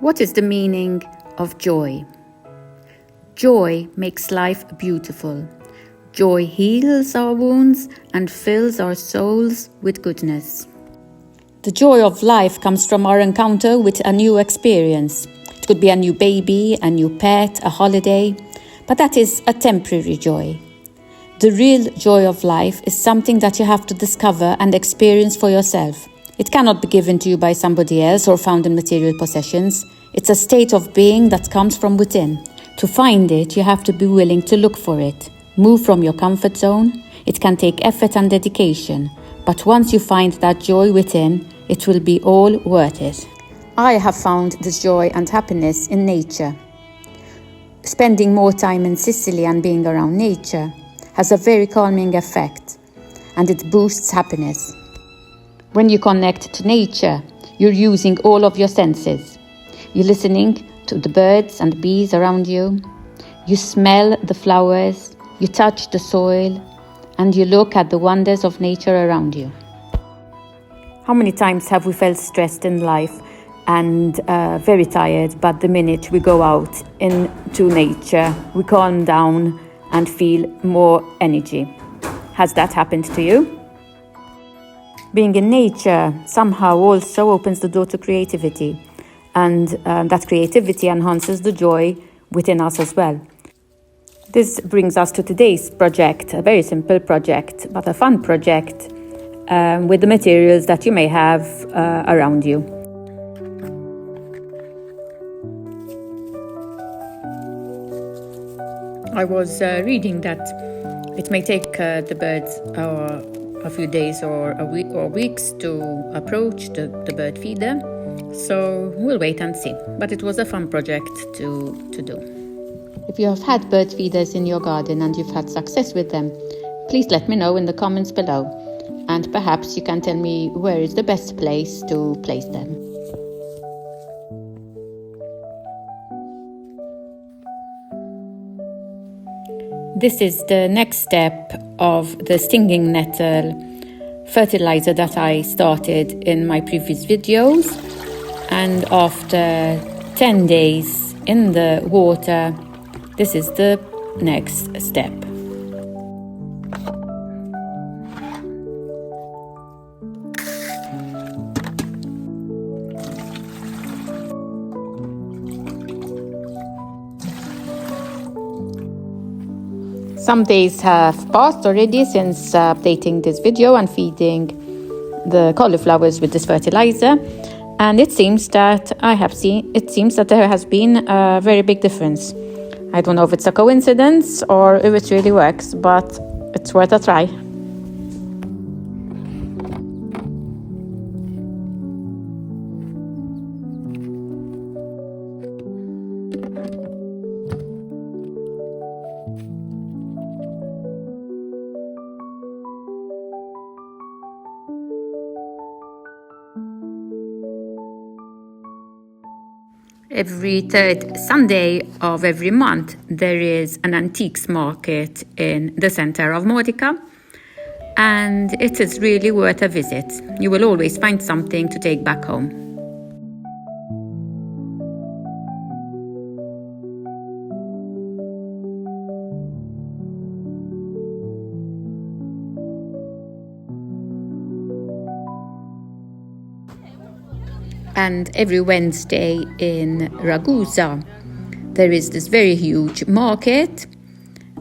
What is the meaning of joy? Joy makes life beautiful. Joy heals our wounds and fills our souls with goodness. The joy of life comes from our encounter with a new experience. It could be a new baby, a new pet, a holiday, but that is a temporary joy. The real joy of life is something that you have to discover and experience for yourself. It cannot be given to you by somebody else or found in material possessions. It's a state of being that comes from within. To find it, you have to be willing to look for it. Move from your comfort zone. It can take effort and dedication, but once you find that joy within, it will be all worth it. I have found this joy and happiness in nature. Spending more time in Sicily and being around nature has a very calming effect, and it boosts happiness. When you connect to nature, you're using all of your senses. You're listening to the birds and bees around you. You smell the flowers, you touch the soil, and you look at the wonders of nature around you. How many times have we felt stressed in life and very tired, but the minute we go out into nature, we calm down and feel more energy? Has that happened to you? Being in nature somehow also opens the door to creativity, and that creativity enhances the joy within us as well. This brings us to today's project, a very simple project, but a fun project with the materials that you may have around you. I was reading that it may take the birds a few days or a week or weeks to approach the bird feeder, so we'll wait and see. But it was a fun project to do. If you have had bird feeders in your garden and you've had success with them, please let me know in the comments below, and perhaps you can tell me where is the best place to place them. This is the next step of the stinging nettle fertilizer that I started in my previous videos, and after 10 days in the water, this is the next step. Some days have passed already since updating this video and feeding the cauliflowers with this fertilizer, and it seems that there has been a very big difference. I don't know if it's a coincidence or if it really works, but it's worth a try. Every third Sunday of every month, there is an antiques market in the center of Modica, and it is really worth a visit. You will always find something to take back home. And every Wednesday in Ragusa, there is this very huge market.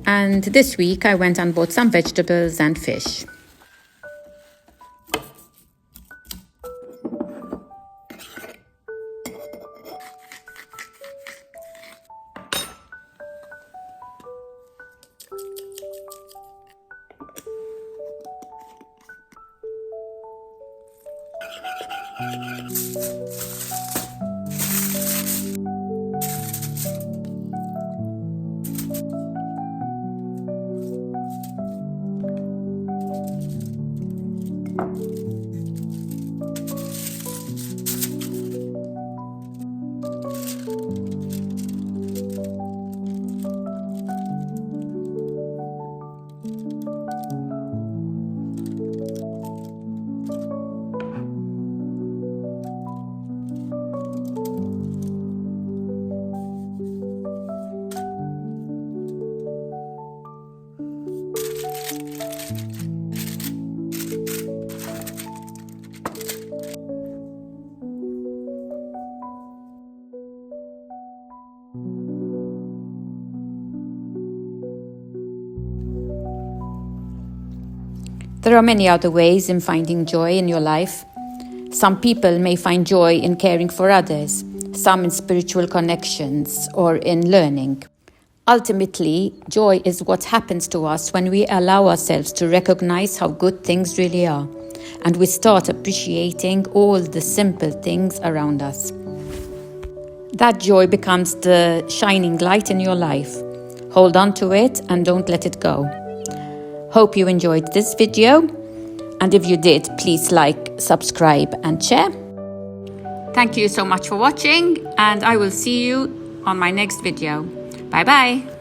And this week I went and bought some vegetables and fish. There are many other ways in finding joy in your life. Some people may find joy in caring for others, some in spiritual connections or in learning. Ultimately, joy is what happens to us when we allow ourselves to recognize how good things really are, and we start appreciating all the simple things around us. That joy becomes the shining light in your life. Hold on to it and don't let it go. Hope you enjoyed this video, and if you did, please like, subscribe and share. Thank you so much for watching, and I will see you on my next video. Bye bye.